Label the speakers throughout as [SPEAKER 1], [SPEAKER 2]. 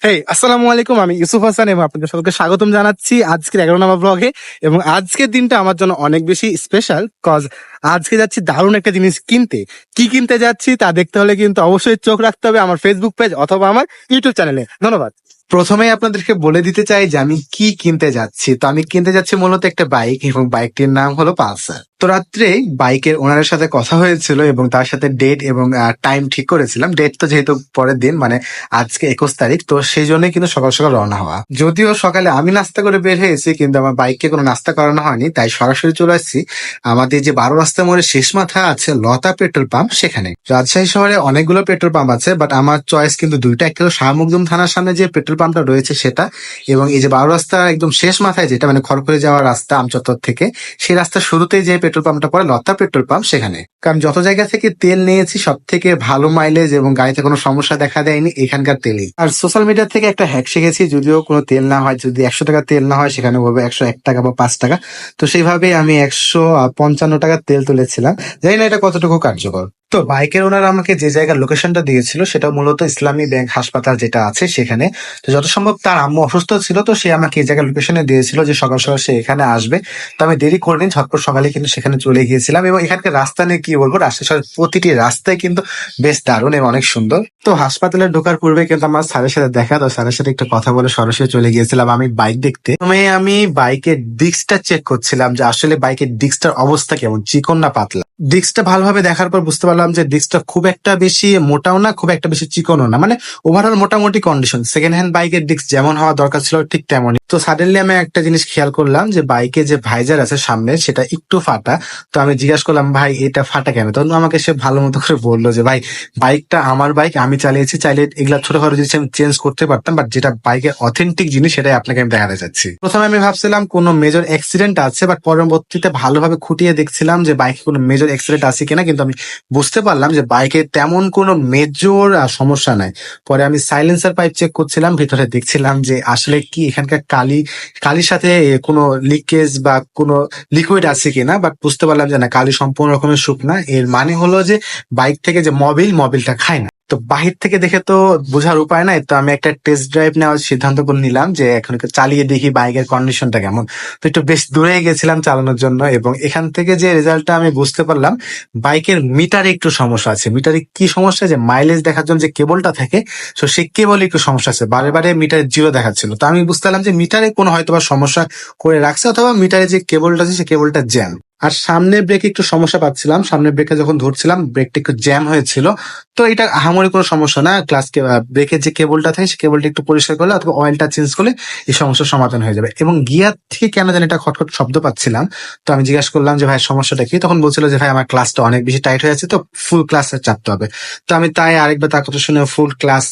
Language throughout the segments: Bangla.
[SPEAKER 1] হেই, আসসালামু আলাইকুম। আমি ইউসুফ হাসান এবং আপনাদের সকলকে স্বাগতম জানাচ্ছি আজকের 11 নম্বর ব্লগে। এবং আজকের দিনটা আমার জন্য অনেক বেশি স্পেশাল, কজ আজকে যাচ্ছি দারুণ একটা জিনিস কিনতে। কি কিনতে যাচ্ছি তা দেখতে হলে কিন্তু অবশ্যই চোখ রাখতে হবে আমার ফেসবুক পেজ অথবা আমার ইউটিউব চ্যানেলে। ধন্যবাদ। প্রথমেই আপনাদেরকে বলে দিতে চাই যে আমি কি কিনতে যাচ্ছি। তো আমি কিনতে যাচ্ছি মূলত একটা বাইক, এবং বাইকটির নাম হলো পালসার। তো রাত্রে বাইকের ওনারের সাথে কথা হয়েছিল এবং তার সাথে ডেট এবং টাইম ঠিক করেছিলাম। ডেট তো যেহেতু পরের দিন, মানে আজকে 21 তারিখ, তো সেই জন্যই কিন্তু সকাল সকাল রওনা হওয়া। যদিও সকালে আমি নাস্তা করে বের হয়েছি, কিন্তু আমার বাইককে কোনো নাস্তা করানো হয়নি, তাই সরাসরি চলে আসছি আমাদের যে 12 রাস্তা মোড়ে শেষ মাথা আছে লতা পেট্রোল পাম্প সেখানে। রাজশাহী শহরে অনেকগুলো পেট্রোল পাম্প আছে, বাট আমার চয়েস কিন্তু দুইটা। একটা হলো শাহ মখদুম থানার সামনে যে পেট্রোল পাম্পটা রয়েছে সেটা, এবং এই যে 12 রাস্তা একদম শেষ মাথায় যেটা, মানে খড়খড়ি যাওয়ার রাস্তা আমচত্বর থেকে, সেই রাস্তার শুরুতেই যে পেট্রোল পাম্পটা পড়ে লতা পেট্রোল পাম্প সেখানে। কারণ যত জায়গা থেকে তেল নিয়েছি সব থেকে ভালো মাইলেজ এবং গাড়িতে কোনো সমস্যা দেখা দেয়নি এখানকার তেলই। আর সোশ্যাল মিডিয়া থেকে একটা হ্যাক শিখেছি, যদিও কোনো তেল না হয়, যদি 100 টাকা তেল না হয় সেখানে বলবে 101 টাকা বা 5 টাকা। তো সেইভাবে আমি 155 টাকার তেল তুলেছিলাম। জানি না এটা কতটুকু কার্যকর। তো বাইকের ওনার আমাকে যে জায়গার লোকেশনটা দিয়েছিল সেটা মূলত ইসলামী ব্যাংক হাসপাতাল যেটা আছে সেখানে। তো যত সম্ভব তার আম্মু অসুস্থ ছিল, তো সে আমাকে এই জায়গার লোকেশনে দিয়েছিল যে সকাল সকাল সে এখানে আসবে। তো আমি দেরি করিনি, ঝটপট সকালে কিন্তু সেখানে চলে গিয়েছিলাম। এবং এখানকার রাস্তা নিয়ে কি বলবো, রাজশাহী শহরের প্রতিটি রাস্তায় কিন্তু বেশ দারুণ এবং অনেক সুন্দর। তো হাসপাতালে ঢোকার পূর্বে কিন্তু আমার স্যারের সাথে দেখা, তো স্যারের সাথে একটু কথা বলে সরাসরি চলে গিয়েছিলাম আমি বাইক দেখতে। প্রথমে আমি বাইকের ডিস্কটা চেক করছিলাম যে আসলে বাইকের ডিস্কটার অবস্থা কেমন, চিকন না পাতলা। ডিস্কটা ভালোভাবে দেখার পর বুঝতে পারলাম যে ডিস্কটা খুব একটা বেশি মোটাও না, খুব একটা বেশি চিকনও না, মানে ওভারঅল মোটামুটি কন্ডিশন। সেকেন্ড হ্যান্ড বাইকের ডিস্ক যেমন হওয়া দরকার ছিল ঠিক তেমনই। তো সাডেনলি আমি একটা জিনিস খেয়াল করলাম যে বাইকে যে ভাইজার আছে সামনে সেটা একটু ফাটা। তো আমি জিজ্ঞাসা করলাম, ভাই এটা ফাটা কেন? তখন আমাকে সে ভালো মতো করে বললো যে ভাই, বাইকটা আমার বাইক, আমি চালিয়েছি, চাইলে এগুলা ছোটখাটো জিনিস আমি চেঞ্জ করতে পারতাম, বাট যেটা বাইকের অথেন্টিক জিনিস সেটাই আপনাকে আমি দেখাতে চাচ্ছি। প্রথমে আমি ভাবছিলাম কোনো মেজর অ্যাক্সিডেন্ট আছে, বাট পরবর্তীতে ভালোভাবে খুঁটিয়ে দেখছিলাম যে বাইকে কোনো মেজর অ্যাক্সিডেন্ট আছে কিনা, কিন্তু আমি বুঝতে পারলাম যে বাইকে তেমন কোনো মেজর সমস্যা নাই। পরে আমি সাইলেন্সার পাইপ চেক করছিলাম, ভিতরে দেখছিলাম যে আসলে কি এখানকার কালির সাথে কোনো লিকেজ বা কোনো লিকুইড আছে কিনা, বাট বুঝতে পারলাম যে না, কালি সম্পূর্ণ রকমের শুকনা। এর মানে হলো যে বাইক থেকে যে মোবিলটা খায় না। তো বাহির থেকে দেখে তো বোঝার উপায় নাই, তো আমি একটা টেস্ট ড্রাইভ নেওয়ার সিদ্ধান্ত করে নিলাম যে এখন একটু চালিয়ে দেখি বাইকের কন্ডিশনটা কেমন। তো একটু বেশ দূরে গেছিলাম চালানোর জন্য, এবং এখান থেকে যে রেজাল্টটা আমি বুঝতে পারলাম, বাইকের মিটারে একটু সমস্যা আছে। মিটারে কি সমস্যা, যে মাইলেজ দেখার জন্য যে কেবলটা থাকে, তো সেই কেবলে একটু সমস্যা আছে, বারে বারে মিটারে জিরো দেখাচ্ছিল। তো আমি বুঝতে পারলাম যে মিটারে কোনো হয়তো বা সমস্যা করে রাখছে, অথবা মিটারে যে কেবলটা আছে সেই কেবলটা জ্যাম। আর সামনের ব্রেকে একটু সমস্যা পাচ্ছিলাম, সামনের ব্রেকে যখন ধরছিলাম ব্রেকটা একটু জ্যাম হয়েছিল। তো এটা আহামরি কোনো সমস্যা না, ব্রেকের যে কেবলটা থাকে সেই কেবলটা একটু পরিষ্কার করলে অথবা অয়েলটা চেঞ্জ করলে এই সমস্যার সমাধান হয়ে যাবে। এবং গিয়ার থেকে কেন জানি এটা খটখট শব্দ পাচ্ছিলাম। তো আমি জিজ্ঞাসা করলাম যে ভাই সমস্যাটা কি, তখন বলছিল যে ভাই আমার ক্লাসটা অনেক বেশি টাইট হয়ে আছে, তো ফুল ক্লাস চাপতে হবে। তো আমি তাই আরেকবার তার কথা শুনে ফুল ক্লাস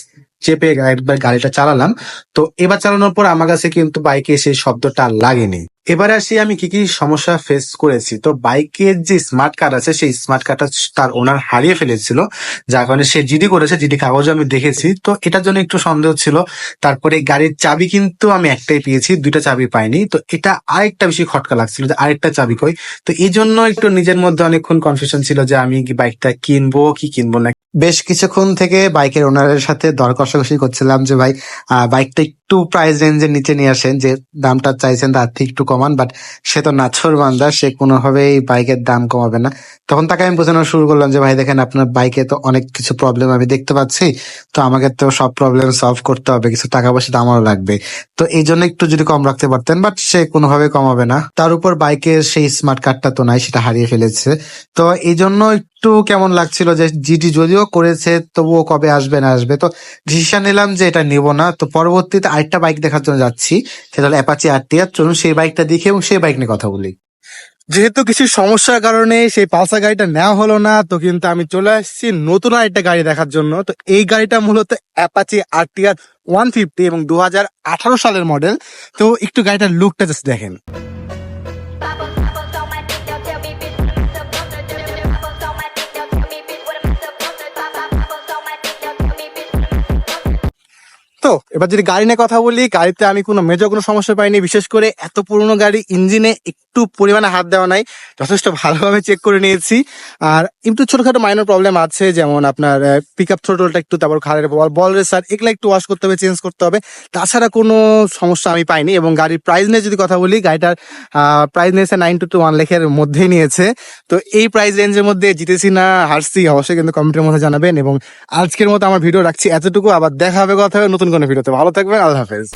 [SPEAKER 1] চেপে একবার গাড়িটা চালালাম। তো এবার চালানোর পর আমার কাছে কিন্তু বাইকে সেই শব্দটা আর লাগেনি। এবারে আসি আমি কি কি সমস্যা ফেস করেছি। তো বাইকের যে স্মার্ট কার্ড আছে সেই স্মার্ট কার্ডটা তার ওনার হারিয়ে ফেলেছিল, যার কারণে সে জিডি করেছে, জিডি কাগজ আমি দেখেছি, তো এটার জন্য একটু সন্দেহ ছিল। তারপরে গাড়ির চাবি কিন্তু আমি একটাই পেয়েছি, দুইটা চাবি পাইনি। তো এটা আরেকটা বেশি খটকা লাগছিল যে আরেকটা চাবি কই। তো এই জন্য একটু নিজের মধ্যে অনেকক্ষণ কনফিউশন ছিল যে আমি কি বাইকটা কিনবো কি কিনবো না। বেশ কিছুক্ষণ থেকে বাইকের ওনারের সাথে দর কষাকষি করছিলাম যে ভাই বাইকটা একটু প্রাইস রেঞ্জের নিচে নিয়ে আসেন, যে দামটা চাইছেন তার থেকে একটু কমান। বাট সে তো নাছোড় বান্দা, সে কোনোভাবেই বাইকের দাম কমাবে না। তখন তাকে আমি বোঝানো শুরু করলাম যে ভাই দেখেন, আপনার বাইকে তো অনেক কিছু প্রবলেম আমি দেখতে পাচ্ছি, তো আমাকে তো সব প্রবলেম সলভ করতে হবে, কিছু টাকা পয়সা তো আমারও লাগবে। তো এই জন্য একটু যদি কম রাখতে পারতেন, বাট সে কোনোভাবে কমাবে না। তার উপর বাইকের সেই স্মার্ট কার্ডটা তো নাই, সেটা হারিয়ে ফেলেছে। তো এই জন্য একটু কেমন লাগছিল যে জিডি যদিও করেছে তবুও কবে আসবে না আসবে। তো ডিসিশন নিলাম যে এটা নিব না। তো পরবর্তীতে আরেকটা বাইক দেখার জন্য যাচ্ছি, সেটা হলো অ্যাপাচি আরটিআর। চলুন সেই বাইকটা দেখি এবং সেই বাইক নিয়ে কথা বলি। যেহেতু কিছু সমস্যার কারণে সেই পালসার গাড়িটা নেওয়া হলো না, তো কিন্তু আমি চলে আসছি নতুন আরেকটা গাড়ি দেখার জন্য। তো এই গাড়িটা মূলত অ্যাপাচি আরটিআর 150 এবং 2018 সালের মডেল। তো একটু গাড়িটার লুকটা জাস্ট দেখেন। তো সো এবার যদি গাড়ি নিয়ে কথা বলি, গাড়িতে আমি কোনো মেজর কোনো সমস্যা পাইনি। বিশেষ করে এত পুরনো গাড়ি, ইঞ্জিনে একটু পরিমাণে হাত দেওয়া নাই, যথেষ্ট ভালোভাবে চেক করে নিয়েছি। আর একটু ছোটখাটো মাইনর প্রবলেম আছে, যেমন আপনার পিক আপ থ্রোটলটা একটু, তারপর খালের বল রেসার এগুলো একটু ওয়াশ করতে হবে, চেঞ্জ করতে হবে। তাছাড়া কোনো সমস্যা আমি পাইনি। এবং গাড়ির প্রাইস নিয়ে যদি কথা বলি, গাড়িটার প্রাইস নিয়েছে 9 to 1 লাখের মধ্যেই নিয়েছে। তো এই প্রাইস রেঞ্জের মধ্যে জিতেছি না হারছি অবশ্যই কিন্তু কমেন্টের মধ্যে জানাবেন। এবং আজকের মতো আমার ভিডিও রাখছি এতটুকু, আবার দেখা হবে কথা হবে নতুন কোনো ভিডিওতে। ভালো থাকবেন, আল্লাহ হাফেজ।